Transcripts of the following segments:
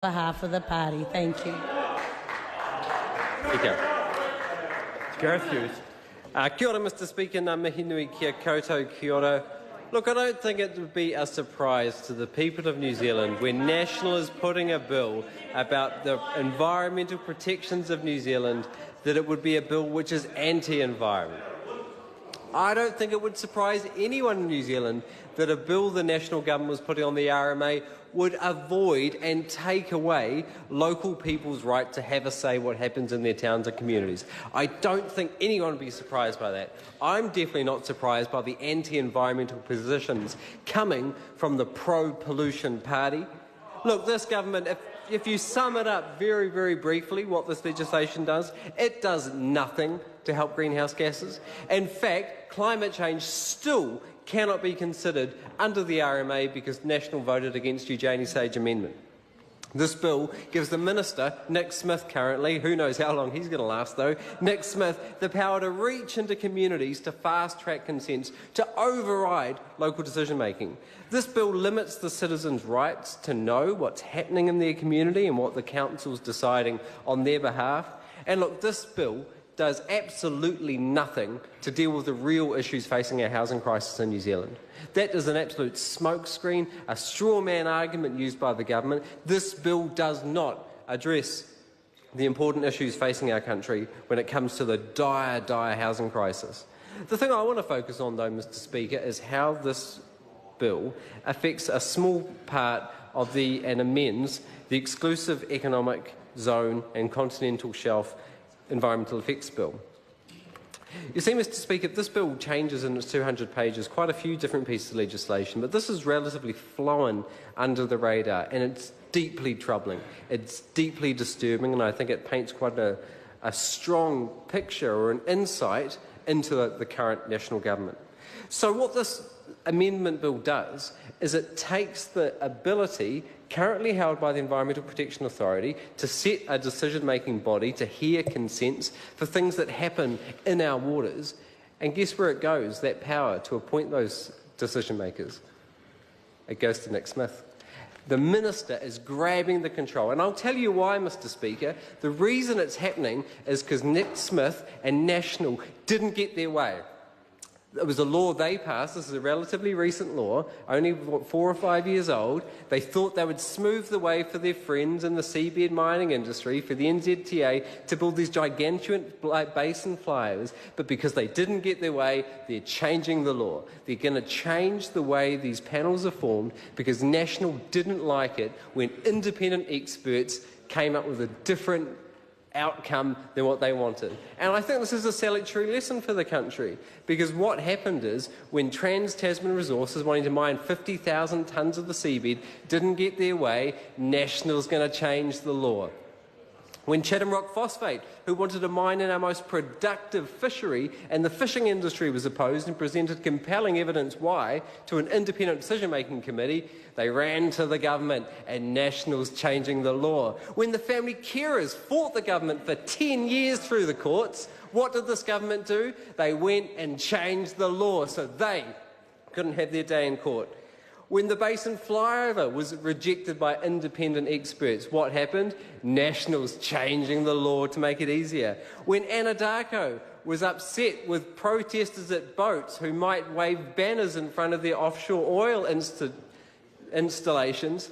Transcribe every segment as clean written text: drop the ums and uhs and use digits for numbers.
On behalf of the party. Thank you. Thank you. Gareth Hughes. Kia ora, Mr Speaker. Ngā mihi nui kia koutou kia ora. Look, I don't think it would be a surprise to the people of New Zealand when National is putting a bill about the environmental protections of New Zealand that it would be a bill which is anti-environment. I don't think it would surprise anyone in New Zealand that a bill the National Government was putting on the RMA would avoid and take away local people's right to have a say what happens in their towns and communities. I don't think anyone would be surprised by that. I'm definitely not surprised by the anti-environmental positions coming from the pro-pollution party. Look, this government, if you sum it up very, very briefly, what this legislation does, it does nothing to help greenhouse gases. In fact, climate change still cannot be considered under the RMA because National voted against Eugenie Sage amendment. This bill gives the Minister, Nick Smith currently, who knows how long he's going to last though, Nick Smith, the power to reach into communities to fast-track consents, to override local decision-making. This bill limits the citizens' rights to know what's happening in their community and what the council's deciding on their behalf. And look, this bill does absolutely nothing to deal with the real issues facing our housing crisis in New Zealand. That is an absolute smokescreen, a straw man argument used by the government. This bill does not address the important issues facing our country when it comes to the dire, dire housing crisis. The thing I want to focus on, though, Mr Speaker, is how this bill affects a small part of and amends the exclusive economic zone and continental shelf Environmental Effects Bill. You see, Mr Speaker, this bill changes in its 200 pages quite a few different pieces of legislation, but this is relatively flown under the radar, and it's deeply troubling. It's deeply disturbing, and I think it paints quite a strong picture or an insight into the current National Government. So what this amendment bill does is it takes the ability currently held by the Environmental Protection Authority to set a decision-making body to hear consents for things that happen in our waters, and guess where it goes, that power to appoint those decision-makers? It goes to Nick Smith. The Minister is grabbing the control, and I'll tell you why, Mr Speaker. The reason it's happening is because Nick Smith and National didn't get their way. It was a law they passed. This is a relatively recent law, only 4 or 5 years old. They thought they would smooth the way for their friends in the seabed mining industry, for the NZTA, to build these gigantuan basin flyovers. But because they didn't get their way, they're changing the law. They're going to change the way these panels are formed because National didn't like it when independent experts came up with a different outcome than what they wanted. And I think this is a salutary lesson for the country, because what happened is when Trans-Tasman Resources, wanting to mine 50,000 tonnes of the seabed, didn't get their way, National's going to change the law. When Chatham Rock Phosphate, who wanted to mine in our most productive fishery, and the fishing industry was opposed and presented compelling evidence why to an independent decision-making committee, they ran to the government, and National's changing the law. When the family carers fought the government for 10 years through the courts, what did this government do? They went and changed the law so they couldn't have their day in court. When the basin flyover was rejected by independent experts, what happened? National's changing the law to make it easier. When Anadarko was upset with protesters at boats who might wave banners in front of their offshore oil installations,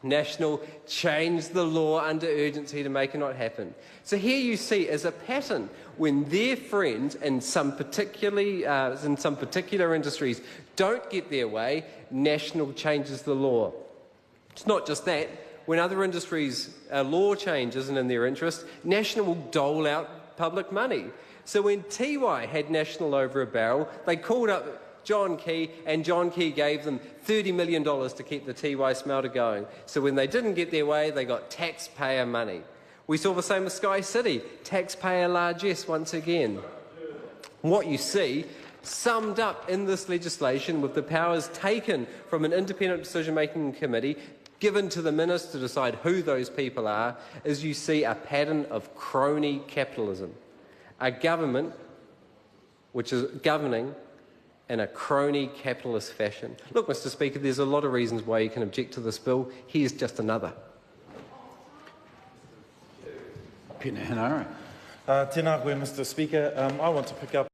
National changed the law under urgency to make it not happen. So here you see as a pattern when their friends in some particular industries don't get their way, National changes the law. It's not just that. When other industries' law change isn't in their interest, National will dole out public money. So when Tiwai had National over a barrel, they called up John Key, and John Key gave them $30 million to keep the Tiwai smelter going. So when they didn't get their way, they got taxpayer money. We saw the same with Sky City, taxpayer largesse once again. What you see summed up in this legislation with the powers taken from an independent decision-making committee given to the Minister to decide who those people are, is you see a pattern of crony capitalism. A government which is governing in a crony capitalist fashion. Look, Mr Speaker, there's a lot of reasons why you can object to this bill. Here's just another. Peter Henare. Tēnā koe, Mr Speaker. I want to pick up